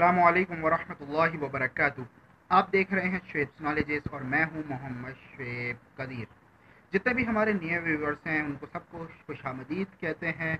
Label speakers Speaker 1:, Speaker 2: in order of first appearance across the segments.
Speaker 1: अस्सलाम वालेकुम वरहमतुल्लाहि वबरकातुह। आप देख रहे हैं शुएब नॉलेजेस और मैं हूं मोहम्मद शुएब कदीर। जितने भी हमारे नए व्यूवर्स हैं उनको सबको खुशामदीद कहते हैं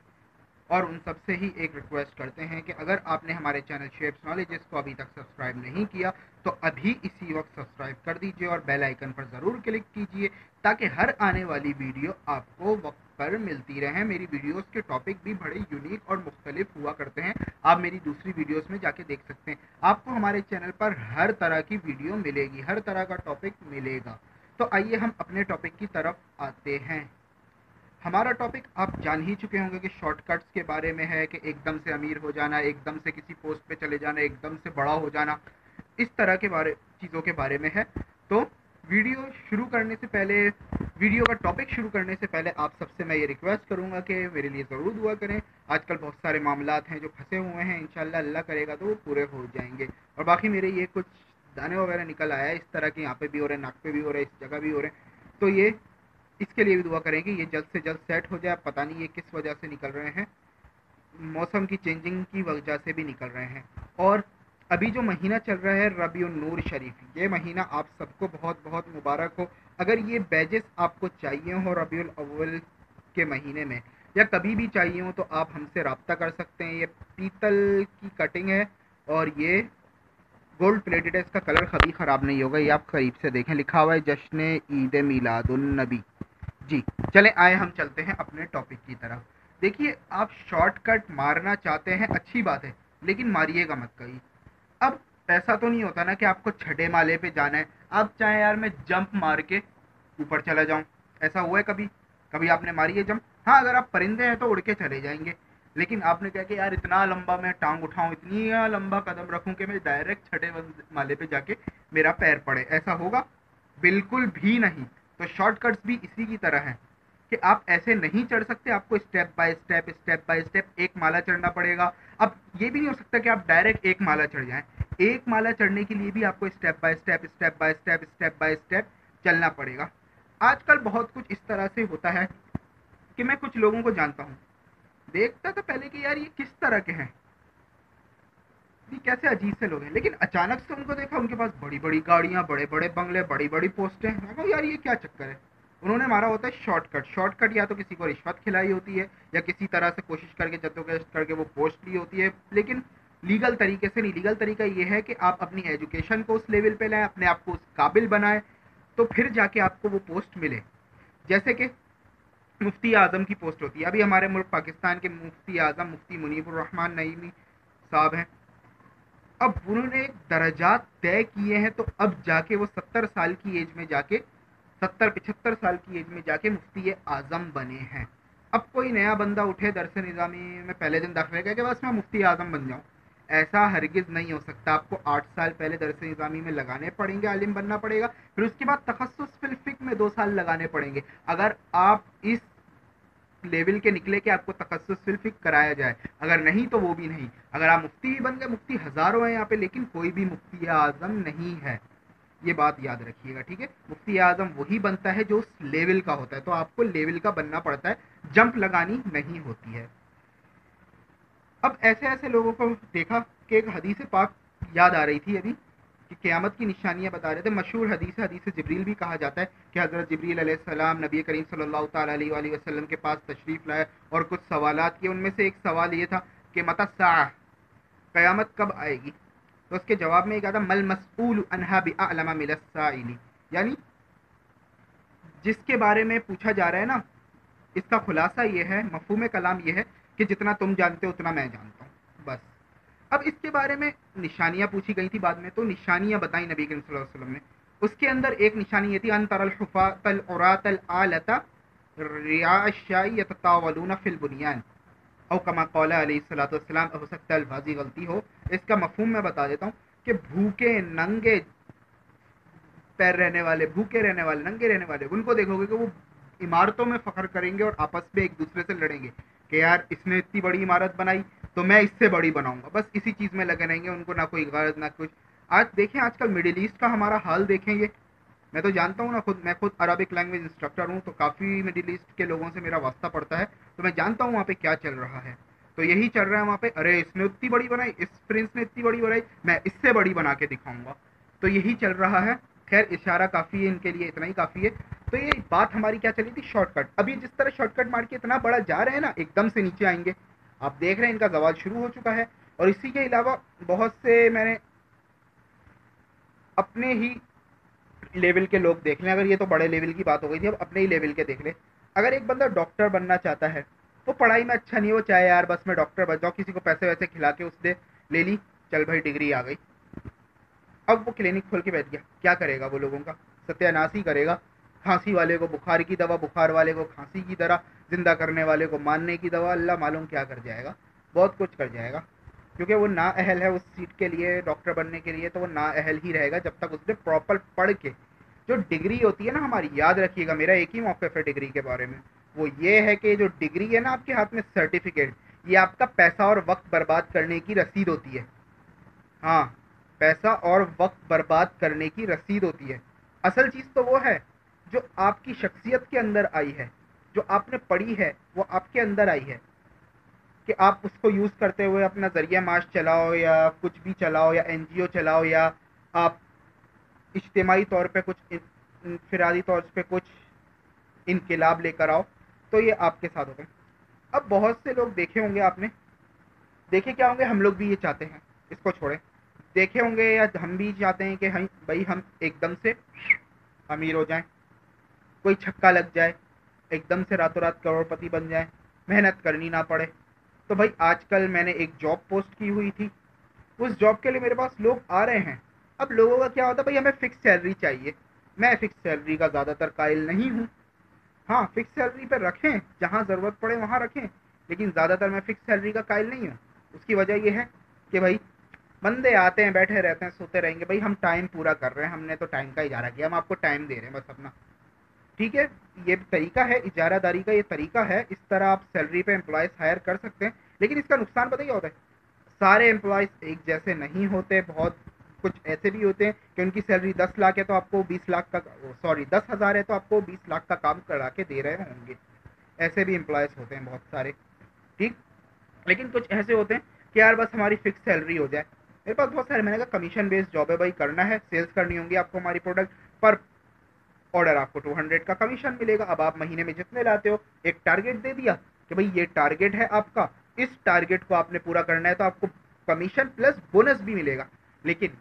Speaker 1: और उन सबसे ही एक रिक्वेस्ट करते हैं कि अगर आपने हमारे चैनल शुएब नॉलेजेस को अभी तक सब्सक्राइब नहीं किया तो अभी इसी वक्त सब्सक्राइब कर दीजिए और बेल आइकन पर ज़रूर क्लिक कीजिए ताकि हर आने वाली वीडियो आपको वक्त पर मिलती रहे। मेरी वीडियोस के टॉपिक भी बड़े यूनिक और मुख्तलिफ हुआ करते हैं। आप मेरी दूसरी वीडियोस में जाके देख सकते हैं। आपको हमारे चैनल पर हर तरह की वीडियो मिलेगी, हर तरह का टॉपिक मिलेगा। तो आइए हम अपने टॉपिक की तरफ आते हैं। हमारा टॉपिक आप जान ही चुके होंगे कि शॉर्टकट्स के बारे में है कि एकदम से अमीर हो जाना, एकदम से किसी पोस्ट पे चले जाना, एकदम से बड़ा हो जाना, इस तरह के चीज़ों के बारे में है। तो वीडियो का टॉपिक शुरू करने से पहले आप सबसे मैं ये रिक्वेस्ट करूंगा कि मेरे लिए ज़रूर दुआ करें। आजकल बहुत सारे मामलात हैं जो फंसे हुए हैं, इंशाल्लाह अल्लाह करेगा तो वो पूरे हो जाएंगे। और बाकी मेरे ये कुछ दाने वगैरह निकल आया है इस तरह के, यहाँ पे भी हो रहे हैं, नाक पे भी हो रहे हैं, इस जगह भी हो रहे हैं, तो ये इसके लिए भी दुआ करें कि ये जल्द से जल्द सेट हो जाए। पता नहीं ये किस वजह से निकल रहे हैं, मौसम की चेंजिंग की वजह से भी निकल रहे हैं। और अभी जो महीना चल रहा है रबीउन नूर शरीफ, ये महीना आप सबको बहुत बहुत मुबारक हो। अगर ये बैजेस आपको चाहिए हो रबीउल अव्वल के महीने में या कभी भी चाहिए हो तो आप हमसे रब्ता कर सकते हैं। ये पीतल की कटिंग है और ये गोल्ड प्लेटेड है, इसका कलर कभी ख़राब नहीं होगा। ये आप करीब से देखें, लिखा हुआ है जश्न ईद मिलादुन नबी। जी चले आए हम चलते हैं अपने टॉपिक की तरफ। देखिए, आप शॉर्टकट मारना चाहते हैं, अच्छी बात है, लेकिन मारिएगा मत कहीं। अब ऐसा तो नहीं होता ना कि आपको छठे माले पे जाना है, आप चाहे यार मैं जंप मार के ऊपर चला जाऊं, ऐसा हुआ है कभी? कभी आपने मारी है जंप? हाँ, अगर आप परिंदे हैं तो उड़ के चले जाएंगे, लेकिन आपने कहा कि यार इतना लंबा मैं टांग उठाऊं, इतनी लंबा कदम रखूं कि मैं डायरेक्ट छठे माले पे जाके मेरा पैर पड़े, ऐसा होगा? बिल्कुल भी नहीं। तो शॉर्टकट्स भी इसी की तरह हैं कि आप ऐसे नहीं चढ़ सकते, आपको स्टेप बाय स्टेप एक माला चढ़ना पड़ेगा। अब ये भी नहीं हो सकता कि आप डायरेक्ट एक माला चढ़ जाएं। एक माला चढ़ने के लिए भी आपको स्टेप बाय स्टेप चलना पड़ेगा। आजकल बहुत कुछ इस तरह से होता है कि मैं कुछ लोगों को जानता हूँ, देखता था पहले कि यार ये किस तरह के हैं, ये कैसे अजीब से लोग हैं, लेकिन अचानक से उनको देखा उनके पास बड़ी बड़ी गाड़ियां, बड़े बड़े बंगले, बड़ी बड़ी पोस्टें। मैं कहूँ यार ये क्या चक्कर है? उन्होंने मारा होता है शॉर्टकट। शॉर्टकट या तो किसी को रिश्वत खिलाई होती है या किसी तरह से कोशिश करके जद्दोजहद करके वो पोस्ट ली होती है, लेकिन लीगल तरीके से नहीं। लीगल तरीका ये है कि आप अपनी एजुकेशन को उस लेवल पे लाएं, अपने आप को उस काबिल बनाएं, तो फिर जाके आपको वो पोस्ट मिले। जैसे कि मुफ्ती आजम की पोस्ट होती है। अभी हमारे मुल्क पाकिस्तान के मुफ्ती आजम मुफ्ती मुनीबुर रहमान नईमी साहब हैं। अब उन्होंने एक दर्जात तय किए हैं, तो अब जाके वो 70 साल की एज में जाके 70-75 साल की एज में जाके मुफ्ती आजम बने हैं। अब कोई नया बंदा उठे दरस निज़ामी में पहले दिन दाखिले का कि बस मैं मुफ्ती आजम बन जाऊं, ऐसा हरगिज नहीं हो सकता। आपको 8 साल पहले दरस निज़ामी में लगाने पड़ेंगे, आलिम बनना पड़ेगा, फिर उसके बाद तखस्सुस फिल फिक्र में 2 साल लगाने पड़ेंगे। अगर आप इस लेवल के निकले कि आपको तखस्सुस फिल फिक्र कराया जाए, अगर नहीं तो वो भी नहीं। अगर आप मुफ्ती भी बन गए, मुफ्ती हजारों हैं यहाँ पे, लेकिन कोई भी मुफ्ती आजम नहीं है, ये बात याद रखिएगा, ठीक है? मुफ्ती आजम वही बनता है जो उस लेवल का होता है, तो आपको लेवल का बनना पड़ता है, जंप लगानी नहीं होती है। अब ऐसे ऐसे लोगों को देखा कि एक हदीस पाक याद आ रही थी अभी कि क़यामत की निशानियां बता रहे थे। मशहूर हदीस जिब्रील भी कहा जाता है कि हज़रत जिब्रील अलैहिस्सलाम नबी करीम सल्लल्लाहु ताला अलैहि वसल्लम के पास तशरीफ़ लाए और कुछ सवालात किए। उनमें से एक सवाल ये था कि मता साअ, क़यामत कब आएगी? तो उसके जवाब में ये कहा था मल मसऊलु अन्हा बिअअलम मिनस साइली, यानी जिसके बारे में पूछा जा रहा है ना, इसका खुलासा ये है, मफहूम कलाम ये है कि जितना तुम जानते हो उतना मैं जानता हूँ, बस। अब इसके बारे में निशानियां पूछी गई थी बाद में, तो निशानियां बताई नबी करीम सल्लल्लाहु अलैहि वसल्लम ने। उसके अंदर एक निशानी ये थी अन तरल हुफातल उरातल आलता रियाशाई यततावलूना फिल बुनियान औ कमा क़ौला अलैहि सल्लतु वस्सलाम। हो सकता है अल्फाजी गलती हो, इसका मफहूम मैं बता देता हूँ कि भूखे नंगे पैर रहने वाले, भूखे रहने वाले, नंगे रहने वाले, उनको देखोगे कि वो इमारतों में फख्र करेंगे और आपस में एक दूसरे से लड़ेंगे कि यार इसने इतनी बड़ी इमारत बनाई तो मैं इससे बड़ी बनाऊंगा, बस इसी चीज़ में लगे रहेंगे, उनको ना कोई गरज ना कुछ। आज देखें, आजकल मिडिल ईस्ट का हमारा हाल देखें। ये मैं तो जानता हूँ ना, मैं खुद अरबिक लैंग्वेज इंस्ट्रक्टर हूँ, तो काफ़ी मिडिल ईस्ट के लोगों से मेरा वास्ता पड़ता है, तो मैं जानता हूँ वहाँ पे क्या चल रहा है। तो तो यही चल रहा है वहाँ पे, अरे इसने इतनी बड़ी बनाई, इस प्रिंस ने इतनी बड़ी बनाई, मैं इससे बड़ी बना के दिखाऊंगा। तो यही चल रहा है। खैर इशारा काफ़ी है इनके लिए, इतना ही काफ़ी है। तो ये बात हमारी क्या चली थी, शॉर्टकट। अब ये जिस तरह शॉर्टकट मार के इतना बड़ा जा रहे हैं ना, एकदम से नीचे आएंगे। आप देख रहे हैं इनका जवाल शुरू हो चुका है। और इसी के अलावा बहुत से मैंने अपने ही लेवल के लोग देख लें, अगर ये तो बड़े लेवल की बात हो गई थी, अब अपने ही लेवल के देख ले। अगर एक बंदा डॉक्टर बनना चाहता है, वो पढ़ाई में अच्छा नहीं, वो चाहे यार बस मैं डॉक्टर बन जाऊँ, किसी को पैसे वैसे खिला के उसने ले ली, चल भाई डिग्री आ गई। अब वो क्लिनिक खोल के बैठ गया, क्या करेगा वो लोगों का, सत्यानाश ही करेगा। खांसी वाले को बुखार की दवा, बुखार वाले को खांसी की तरह, जिंदा करने वाले को मारने की दवा, अल्लाह मालूम क्या कर जाएगा, बहुत कुछ कर जाएगा। क्योंकि वो ना अहल है उस सीट के लिए, डॉक्टर बनने के लिए, तो वो ना अहल ही रहेगा जब तक उसने प्रॉपर पढ़ के। जो डिग्री होती है ना हमारी, याद रखिएगा, मेरा एक ही मौक़िफ़ है डिग्री के बारे में, वो ये है कि जो डिग्री है ना आपके हाथ में, सर्टिफिकेट, ये आपका पैसा और वक्त बर्बाद करने की रसीद होती है। हाँ, पैसा और वक्त बर्बाद करने की रसीद होती है। असल चीज़ तो वो है जो आपकी शख्सियत के अंदर आई है, जो आपने पढ़ी है वो आपके अंदर आई है, कि आप उसको यूज़ करते हुए अपना ज़रिया माश चलाओ, या कुछ भी चलाओ, या एनजीओ चलाओ, या आप इज्तिमाई तौर पे कुछ इनफिरादी तौर पे कुछ इनकलाब लेकर आओ, तो ये आपके साथ होता है। अब बहुत से लोग देखे होंगे आपने, देखे क्या होंगे, हम लोग भी ये चाहते हैं, इसको छोड़ें, देखे होंगे या हम भी चाहते हैं कि हम भाई हम एकदम से अमीर हो जाएं, कोई छक्का लग जाए, एकदम से रातों रात करोड़पति बन जाए, मेहनत करनी ना पड़े। तो भाई आजकल मैंने एक जॉब पोस्ट की हुई थी, उस जॉब के लिए मेरे पास लोग आ रहे हैं। अब लोगों का क्या होता है, भाई हमें फिक्स सैलरी चाहिए। मैं फिक्स सैलरी का ज़्यादातर कायल नहीं हूँ। हाँ, फिक्स सैलरी पर रखें, जहाँ ज़रूरत पड़े वहाँ रखें, लेकिन ज़्यादातर मैं फिक्स सैलरी का कायल नहीं हूँ। उसकी वजह यह है कि भाई बंदे आते हैं, बैठे रहते हैं, सोते रहेंगे, भाई हम टाइम पूरा कर रहे हैं, हमने तो टाइम का इजारा किया, हम आपको टाइम दे रहे हैं बस अपना। ठीक है, ये तरीका है इजारादारी का, ये तरीका है, इस तरह आप सैलरी पे एम्प्लॉयज़ हायर कर सकते हैं। लेकिन इसका नुकसान पता क्या होता है, सारे एम्प्लॉयज़ एक जैसे नहीं होते। बहुत कुछ ऐसे भी होते हैं कि उनकी सैलरी 10 लाख है तो आपको 20 लाख का, सॉरी 10,000 है तो आपको 20 लाख का काम करा के दे रहे होंगे। ऐसे भी एम्प्लॉयज़ होते हैं बहुत सारे। ठीक, लेकिन कुछ ऐसे होते हैं कि यार बस हमारी फिक्स सैलरी हो जाए। मेरे पास बहुत सारे, मैंने कहा कमीशन बेस्ड जॉब है भाई, करना है, सेल्स करनी होंगी आपको हमारी प्रोडक्ट पर ऑर्डर, आपको 200 का कमीशन मिलेगा। अब आप महीने में जितने लाते हो, एक टारगेट दे दिया कि भाई ये टारगेट है आपका, इस टारगेट को आपने पूरा करना है तो आपको कमीशन प्लस बोनस भी मिलेगा। लेकिन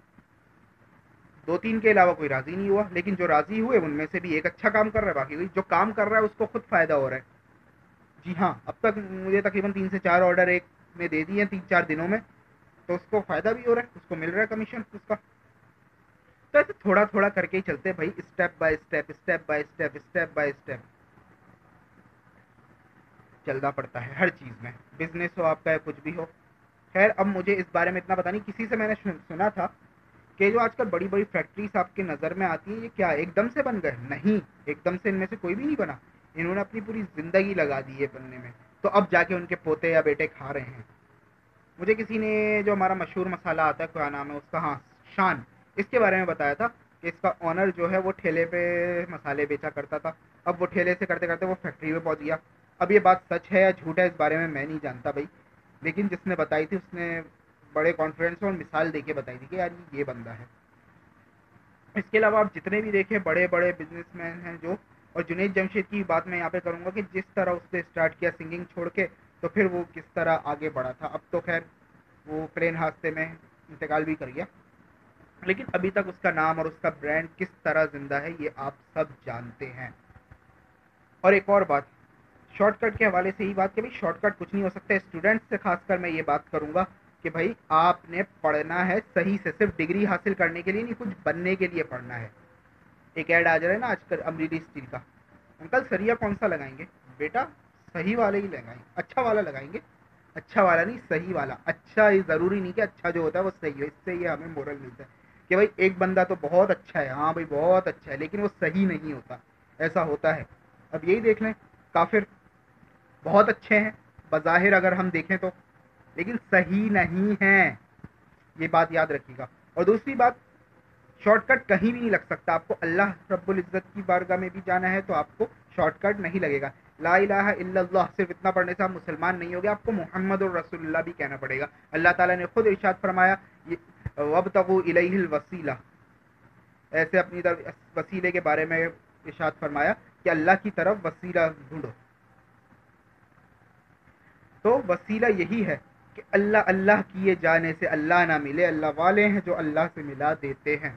Speaker 1: 2-3 के अलावा कोई राजी नहीं हुआ, लेकिन जो राजी हुए उनमें से भी एक अच्छा काम कर रहा है, बाकी जो काम कर रहा है उसको खुद फायदा हो रहा है। जी हाँ, अब तक मुझे तकरीबन 3 से 4 ऑर्डर एक ने दे दिए हैं 3-4 दिनों में, तो उसको फायदा भी हो रहा है, उसको मिल रहा है कमीशन उसका। तो ऐसे थोड़ा थोड़ा करके ही चलते हैं भाई, step by step, step by step, step by step चलना पड़ता है हर चीज़ में, बिजनेस हो आपका या कुछ भी हो। खैर अब मुझे इस बारे में इतना पता नहीं, किसी से मैंने सुना था कि जो आजकल बड़ी बड़ी फैक्ट्रीज आपके नज़र में आती हैं, ये क्या एकदम से बन गए? नहीं, एकदम से इनमें से कोई भी नहीं बना, इन्होंने अपनी पूरी ज़िंदगी लगा दी है बनने में, तो अब जाके उनके पोते या बेटे खा रहे हैं। मुझे किसी ने, जो हमारा मशहूर मसाला आता है, क्या नाम है उसका, हाँ शान, इसके बारे में बताया था कि इसका ऑनर जो है वो ठेले पे मसाले बेचा करता था, अब वो ठेले से करते करते वो फैक्ट्री में पहुंच गया। अब ये बात सच है या झूठ है इस बारे में मैं नहीं जानता भाई, लेकिन जिसने बताई थी उसने बड़े कॉन्फिडेंस और मिसाल दे के बताई थी कि यार ये बंदा है। इसके अलावा आप जितने भी देखें बड़े बड़े बिजनेसमैन हैं जो, और जुनैद जमशेद की बात मैं यहाँ पे करूँगा कि जिस तरह उसने स्टार्ट किया सिंगिंग छोड़ के, तो फिर वो किस तरह आगे बढ़ा था। अब तो खैर वो प्लेन हादसे में इंतकाल भी कर गया, लेकिन अभी तक उसका नाम और उसका ब्रांड किस तरह जिंदा है ये आप सब जानते हैं। और एक और बात, शॉर्टकट के हवाले से ही बात कि भाई शॉर्टकट कुछ नहीं हो सकता। स्टूडेंट्स से खासकर मैं ये बात करूंगा कि भाई आपने पढ़ना है सही से, सिर्फ डिग्री हासिल करने के लिए नहीं, कुछ बनने के लिए पढ़ना है। एक ऐड आ जा रहा है ना आजकल अमरीली स्टील का, अंकल सरिया कौन सा लगाएंगे? बेटा सही वाले ही लगाएंगे, अच्छा वाला लगाएंगे, अच्छा वाला नहीं सही वाला। अच्छा ये ज़रूरी नहीं कि अच्छा जो होता है वो सही हो, इससे ये हमें मोरल मिलता है कि भाई एक बंदा तो बहुत अच्छा है, हाँ भाई बहुत अच्छा है, लेकिन वो सही नहीं होता, ऐसा होता है। अब यही देख लें, काफिर बहुत अच्छे हैं बज़ाहिर अगर हम देखें तो, लेकिन सही नहीं है, ये बात याद रखिएगा। और दूसरी बात, शॉर्टकट कहीं भी नहीं लग सकता। आपको अल्लाह रब्बुल इज़्ज़त की बारगाह में भी जाना है तो आपको शॉर्टकट नहीं लगेगा, لا الہ الا اللہ صرف اتنا پڑھنے سے آپ مسلمان نہیں ہوگے، آپ کو محمد الرسول اللہ بھی کہنا پڑے گا۔ اللہ تعالیٰ نے خود ارشاد فرمایا وابتغوا الیہ الوسیلہ، ایسے اپنی طرف وسیلے کے بارے میں ارشاد فرمایا کہ اللہ کی طرف وسیلہ ڈھونڈو۔ تو وسیلہ یہی ہے کہ اللہ اللہ کیے جانے سے اللہ نہ ملے، اللہ والے ہیں جو اللہ سے ملا دیتے ہیں۔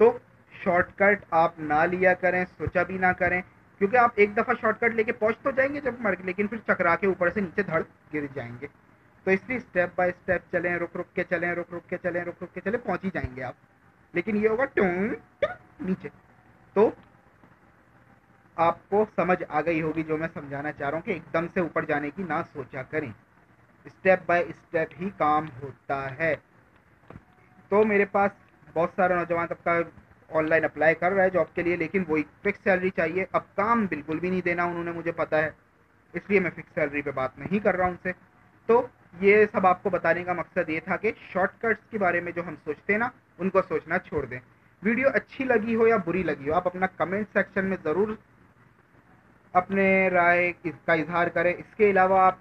Speaker 1: تو شارٹ کٹ آپ نہ لیا کریں، سوچا بھی نہ کریں، کیونکہ آپ ایک دفعہ شارٹ کٹ لے کے پہنچ تو جائیں گے جب مر کے، لیکن پھر چکرا کے اوپر سے نیچے دھڑ گر جائیں گے۔ تو اس لیے اسٹیپ بائی اسٹیپ چلیں، رک رک کے چلیں، رک رک کے چلیں، رک رک کے چلیں، پہنچ ہی جائیں گے آپ، لیکن یہ ہوگا ٹون نیچے۔ تو آپ کو سمجھ آ گئی ہوگی جو میں سمجھانا چاہ رہا ہوں کہ ایک دم سے اوپر جانے کی نہ سوچا کریں، اسٹیپ بائی اسٹیپ ہی کام ہوتا ہے۔ تو میرے پاس بہت سارا نوجوان طبقہ آن لائن اپلائی کر رہا ہے جاب کے لیے، لیکن وہی فکس سیلری چاہیے۔ اب کام بالکل بھی نہیں دینا انہوں نے، مجھے پتا ہے، اس لیے میں فکس سیلری پہ بات نہیں کر رہا ہوں ان سے۔ تو یہ سب آپ کو بتانے کا مقصد یہ تھا کہ شارٹ کٹس کے بارے میں جو ہم سوچتے ہیں نا، ان کو سوچنا چھوڑ دیں۔ ویڈیو اچھی لگی ہو یا بری لگی ہو، آپ اپنا کمنٹ سیکشن میں ضرور اپنے رائے کا اظہار کریں۔ اس کے علاوہ آپ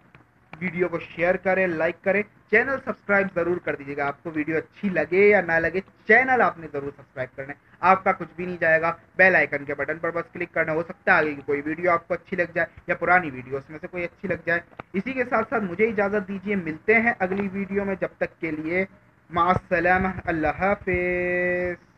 Speaker 1: ویڈیو کو شیئر کریں، لائک کریں، چینل سبسکرائب ضرور کر دیجیے گا۔ آپ کو ویڈیو اچھی لگے یا نہ لگے، چینل آپ نے ضرور سبسکرائب کرنا ہے، آپ کا کچھ بھی نہیں جائے گا، بیل آئیکن کے بٹن پر بس کلک کرنا۔ ہو سکتا ہے آگے کی کوئی ویڈیو آپ کو اچھی لگ جائے یا پرانی ویڈیو اس میں سے کوئی اچھی لگ جائے۔ اسی کے ساتھ ساتھ مجھے اجازت دیجیے، ملتے ہیں اگلی ویڈیو میں، جب تک کے لیے مع السلامہ، اللہ حافظ۔